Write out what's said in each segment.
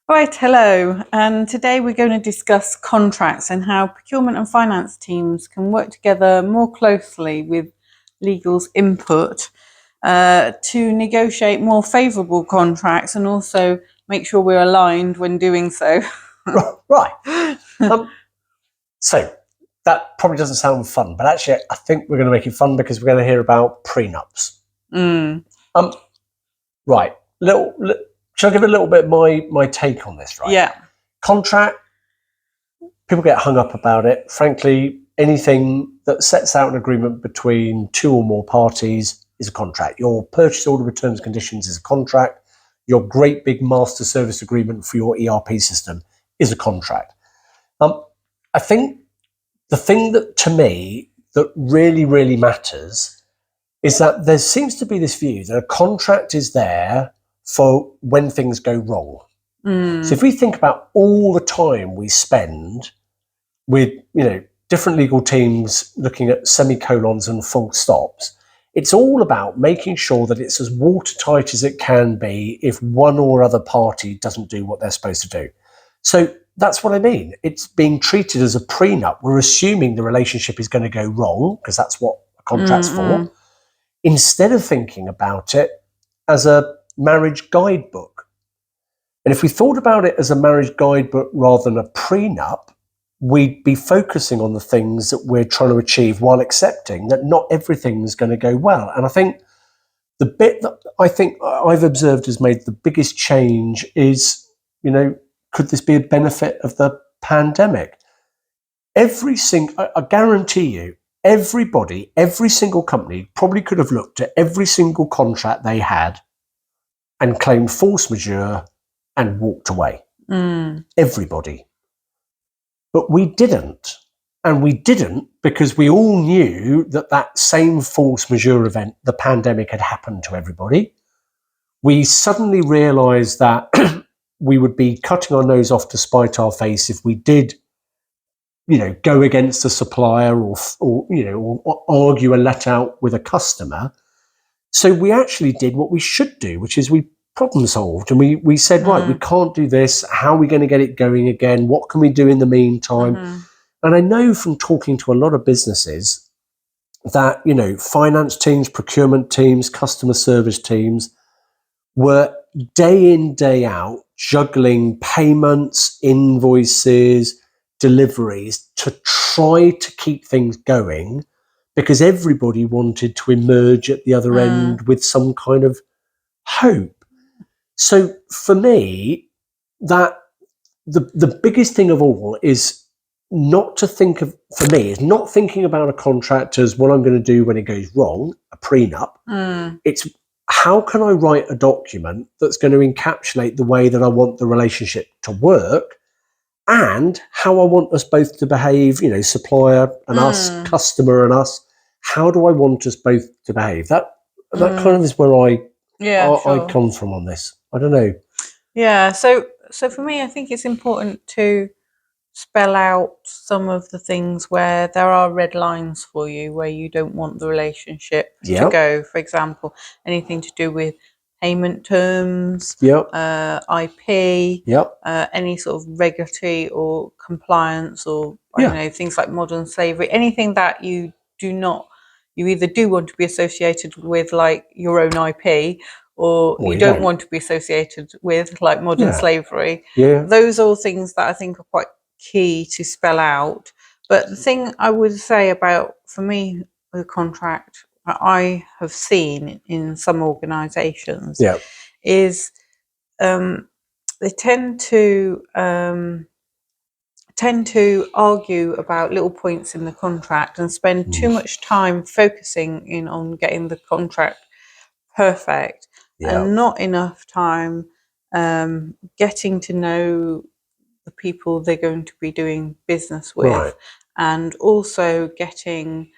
Right, hello. And today we're going to discuss contracts and how procurement and finance teams can work together more closely with legal's input to negotiate more favourable contracts and also make sure we're aligned when doing so. Right. So that probably doesn't sound fun, but actually I think we're going to make it fun because we're going to hear about prenups. Right. Shall I give a little bit my take on this, right? Yeah. Contract, people get hung up about it. Frankly, anything that sets out an agreement between two or more parties is a contract. Your purchase order with terms and conditions is a contract. Your great big master service agreement for your ERP system is a contract. I think the thing that, to me, that really, really matters is that there seems to be this view that a contract is there for when things go wrong. So if we think about all the time we spend with, different legal teams looking at semicolons and full stops, it's all about making sure that it's as watertight as it can be if one or other party doesn't do what they're supposed to do. So that's what I mean. It's being treated as a prenup. We're assuming the relationship is going to go wrong because that's what a contract's for, instead of thinking about it as a marriage guidebook. And if we thought about it as a marriage guidebook rather than a prenup, we'd be focusing on the things that we're trying to achieve while accepting that not everything's going to go well. And I think the bit that I think I've observed has made the biggest change is, could this be a benefit of the pandemic? I guarantee you, everybody, every single company probably could have looked at every single contract they had and claimed force majeure and walked away. Everybody. But we didn't. And we didn't because we all knew that same force majeure event, the pandemic, had happened to everybody. We suddenly realized that we would be cutting our nose off to spite our face if we did, go against a supplier or argue a let out with a customer. So we actually did what we should do, which is we problem solved. And we said, right, we can't do this. How are we going to get it going again? What can we do in the meantime? And I know from talking to a lot of businesses that, finance teams, procurement teams, customer service teams were day in, day out juggling payments, invoices, deliveries to try to keep things going because everybody wanted to emerge at the other end with some kind of hope. So for me, that the biggest thing of all is not thinking about a contract as what I'm going to do when it goes wrong, a prenup. It's how can I write a document that's going to encapsulate the way that I want the relationship to work and how I want us both to behave, supplier and us, customer and us. How do I want us both to behave? That kind of is where I come from on this. I don't know. Yeah, so for me, I think it's important to spell out some of the things where there are red lines for you, where you don't want the relationship to go. For example, anything to do with payment terms, IP, any sort of regulatory or compliance or things like modern slavery, anything that you either do want to be associated with, like your own IP, or you don't want to be associated with, like modern slavery. Those are all things that I think are quite key to spell out. But the thing I would say about, for me, the contract that I have seen in some organisations is they tend to argue about little points in the contract and spend too much time focusing in on getting the contract perfect and not enough time getting to know the people they're going to be doing business with, and also getting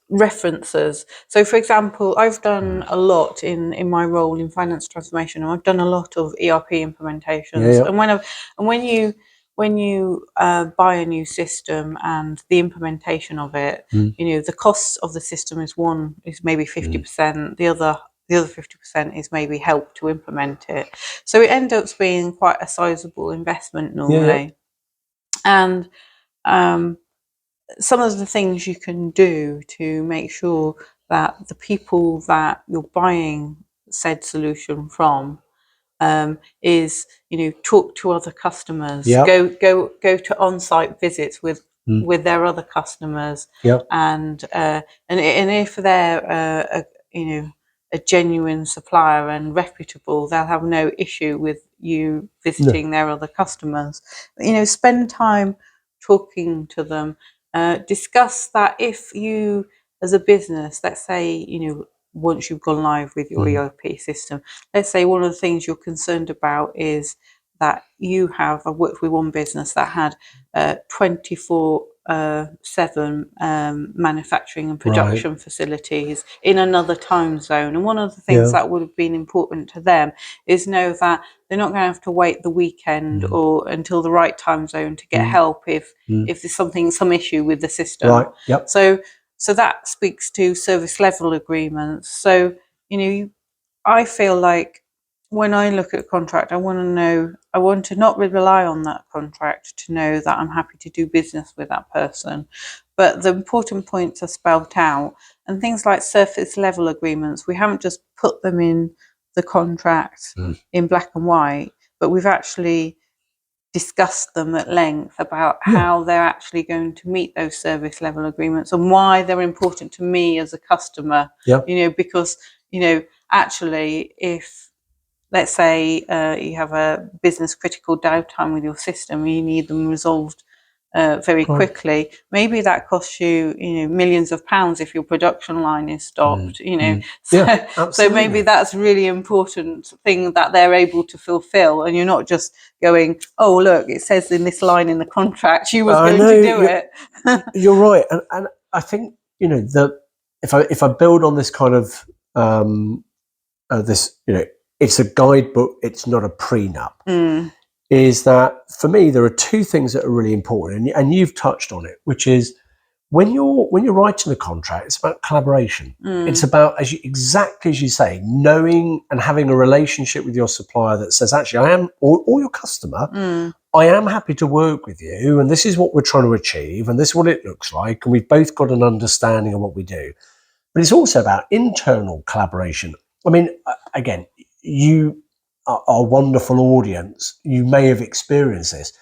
references. So, for example, I've done a lot in my role in finance transformation, and I've done a lot of ERP implementations. And when you buy a new system and the implementation of it, the cost of the system is maybe 50%. The other the other 50% is maybe help to implement it. So it ends up being quite a sizable investment normally. And some of the things you can do to make sure that the people that you're buying said solution from is, talk to other customers, go to on-site visits with their other customers, and if they're a genuine supplier and reputable, they'll have no issue with you visiting their other customers. Spend time talking to them, discuss that. If you, as a business, let's say, once you've gone live with your ERP system, let's say one of the things you're concerned about is that I worked with one business that had 24/7 manufacturing and production facilities in another time zone. And one of the things that would have been important to them is know that they're not going to have to wait the weekend or until the right time zone to get help if there's some issue with the system. So that speaks to service level agreements. So, I feel like when I look at a contract, I want to not rely on that contract to know that I'm happy to do business with that person. But the important points are spelled out, and things like surface level agreements, we haven't just put them in the contract in black and white, but we've actually discussed them at length about how they're actually going to meet those service level agreements and why they're important to me as a customer. Because actually, if, let's say, you have a business critical downtime with your system, you need them resolved very quickly. Maybe that costs you, millions of pounds if your production line is stopped. So maybe that's really important thing that they're able to fulfil, and you're not just going, oh look, it says in this line in the contract you was going to do it. You're right, and I think if I build on this kind of this, it's a guidebook, it's not a prenup. Is that, for me, there are two things that are really important, and you've touched on it, which is when you're writing a contract, it's about collaboration. It's about, exactly as you say, knowing and having a relationship with your supplier that says, actually, I am, or your customer, I am happy to work with you, and this is what we're trying to achieve, and this is what it looks like, and we've both got an understanding of what we do. But it's also about internal collaboration. I mean, again, you are a wonderful audience. You may have experienced this.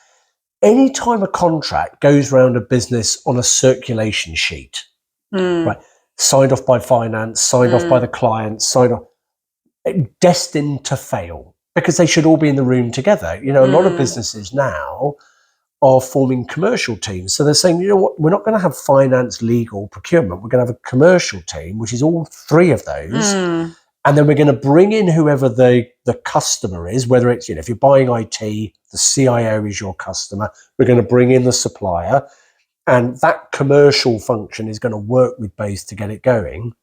Anytime a contract goes around a business on a circulation sheet, right, signed off by finance, signed off by the client, signed off, destined to fail, because they should all be in the room together. A lot of businesses now are forming commercial teams. So they're saying, you know what, we're not going to have finance, legal, procurement. We're going to have a commercial team, which is all three of those. And then we're going to bring in whoever the customer is, whether it's, if you're buying IT, the CIO is your customer. We're going to bring in the supplier, and that commercial function is going to work with both to get it going.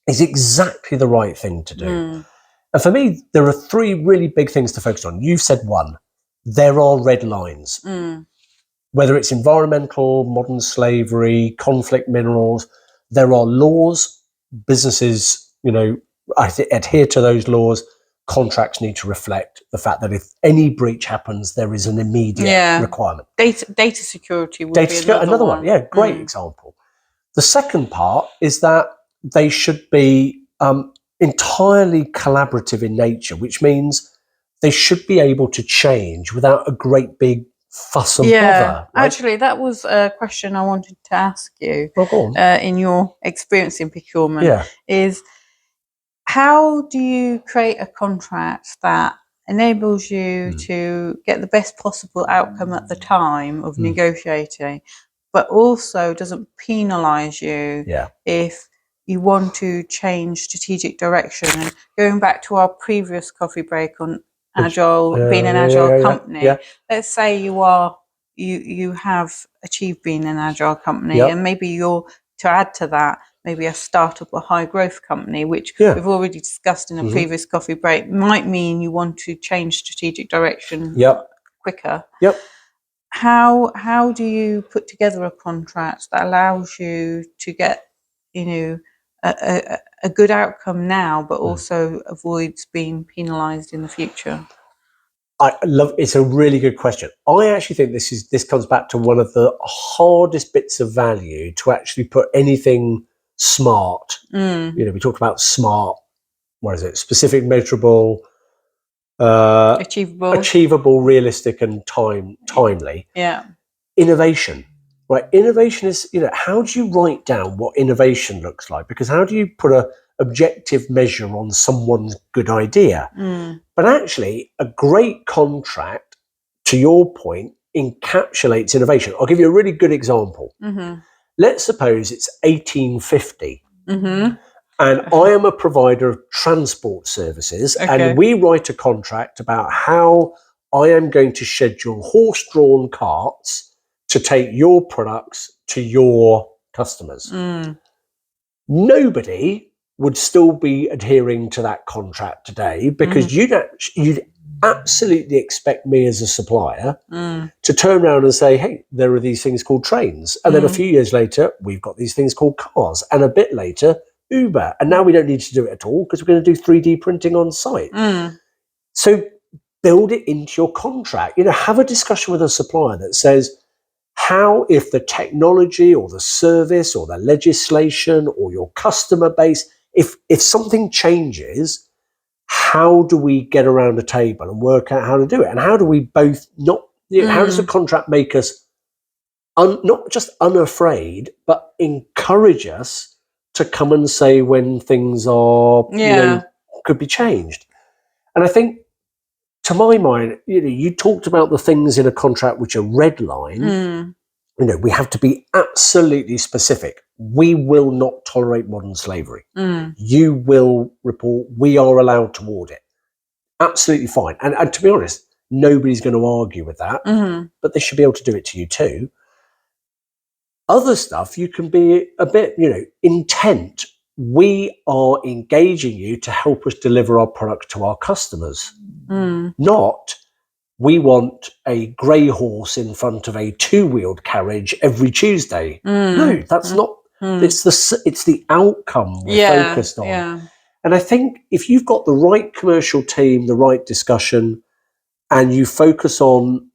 Is exactly the right thing to do. And for me, there are three really big things to focus on. You've said one. There are red lines. Whether it's environmental, modern slavery, conflict minerals, there are laws. Businesses, adhere to those laws. Contracts need to reflect the fact that if any breach happens, there is an immediate requirement. Data security would be another one. Yeah, great example. The second part is that they should be entirely collaborative in nature, which means they should be able to change without a great big fuss and bother. Right? Actually, that was a question I wanted to ask you. In your experience in procurement, is how do you create a contract that enables you to get the best possible outcome at the time of negotiating, but also doesn't penalise you if you want to change strategic direction? And going back to our previous coffee break on agile, being an agile company, let's say you have achieved being an agile company, and maybe you're, to add to that, maybe a startup or high growth company, which we've already discussed in a previous coffee break, might mean you want to change strategic direction quicker. How do you put together a contract that allows you to get, a good outcome now, but also avoids being penalised in the future? It's a really good question. I actually think this comes back to one of the hardest bits of value to actually put anything smart. We talked about smart. What is it? Specific, measurable, achievable, realistic, and timely. Yeah. Innovation, right? Innovation is, how do you write down what innovation looks like? Because how do you put a objective measure on someone's good idea? But actually, a great contract, to your point, encapsulates innovation. I'll give you a really good example. Let's suppose it's 1850. And I am a provider of transport services, and we write a contract about how I am going to schedule horse-drawn carts to take your products to your customers. Nobody would still be adhering to that contract today, because you'd absolutely expect me as a supplier to turn around and say, hey, there are these things called trains. And then a few years later, we've got these things called cars. And a bit later, Uber. And now we don't need to do it at all because we're going to do 3D printing on site. So build it into your contract. Have a discussion with a supplier that says, how, if the technology or the service or the legislation or your customer base, if something changes, how do we get around the table and work out how to do it? And how do we both how does the contract make us not just unafraid, but encourage us to come and say when things are, could be changed? And I think, to my mind, you talked about the things in a contract which are red line. We have to be absolutely specific. We will not tolerate modern slavery. You will report. We are allowed to audit. Absolutely fine. And to be honest, nobody's going to argue with that, but they should be able to do it to you too. Other stuff, you can be a bit, intent. We are engaging you to help us deliver our product to our customers. Not, we want a grey horse in front of a two-wheeled carriage every Tuesday. No, that's not. It's the outcome we're focused on. Yeah. And I think if you've got the right commercial team, the right discussion, and you focus on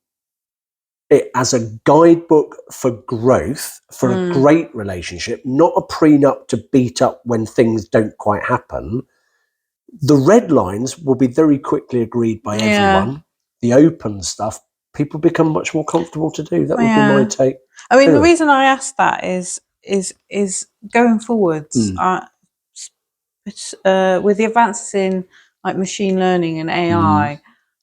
it as a guidebook for growth, for a great relationship, not a prenup to beat up when things don't quite happen, the red lines will be very quickly agreed by everyone. The open stuff, people become much more comfortable to do. That would be my take. I mean, the reason I asked that is going forwards, with the advances in like machine learning and AI,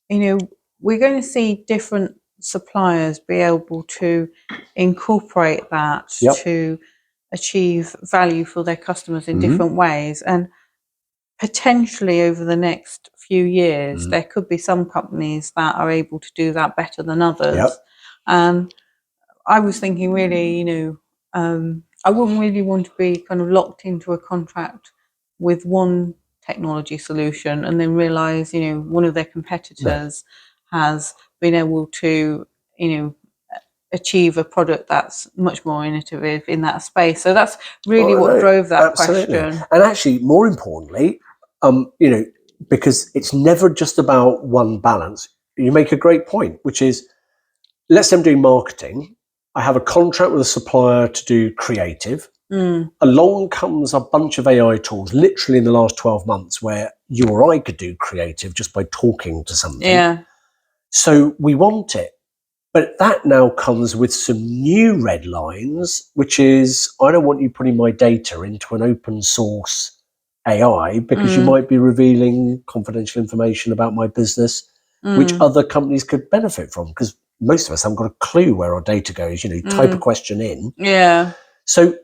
we're going to see different suppliers be able to incorporate that to achieve value for their customers in different ways. And potentially over the next few years, there could be some companies that are able to do that better than others. And I was thinking really, I wouldn't really want to be kind of locked into a contract with one technology solution and then realize, one of their competitors has been able to, achieve a product that's much more innovative in that space. So that's really what drove that question. And actually, more importantly, because it's never just about one balance. You make a great point, which is, let's say I'm doing marketing. I have a contract with a supplier to do creative. Along comes a bunch of AI tools, literally in the last 12 months, where you or I could do creative just by talking to something. So we want it. But that now comes with some new red lines, which is, I don't want you putting my data into an open source AI because you might be revealing confidential information about my business, which other companies could benefit from, because most of us haven't got a clue where our data goes. Type a question in. So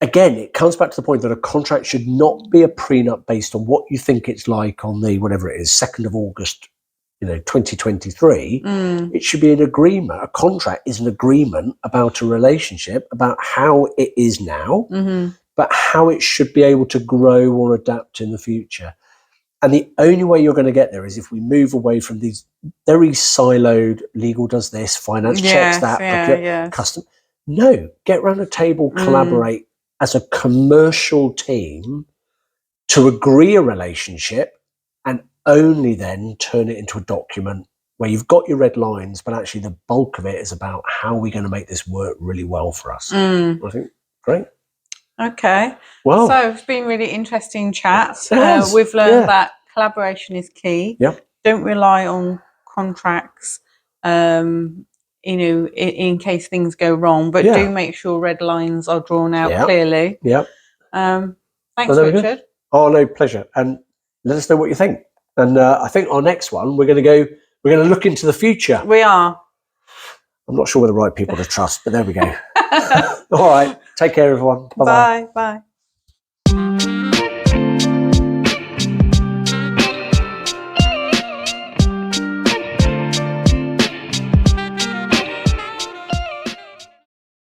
again, it comes back to the point that a contract should not be a prenup based on what you think it's like on the, whatever it is, 2nd of August, 2023. It should be an agreement. A contract is an agreement about a relationship, about how it is now, but how it should be able to grow or adapt in the future. And the only way you're going to get there is if we move away from these very siloed, legal does this, finance checks that, custom. No, get around a table, collaborate, as a commercial team to agree a relationship and only then turn it into a document where you've got your red lines, but actually the bulk of it is about how are we going to make this work really well for us. I think, great. Okay. Well, so it's been really interesting chat. Has, We've learned that collaboration is key. Yep. Don't rely on contracts, in case things go wrong, but do make sure red lines are drawn out clearly. Yep. Thanks, Richard. Oh, no, pleasure. And let us know what you think. And I think our next one, we're going to look into the future. We are. I'm not sure we're the right people to trust, but there we go. All right. Take care, everyone. Bye-bye. Bye.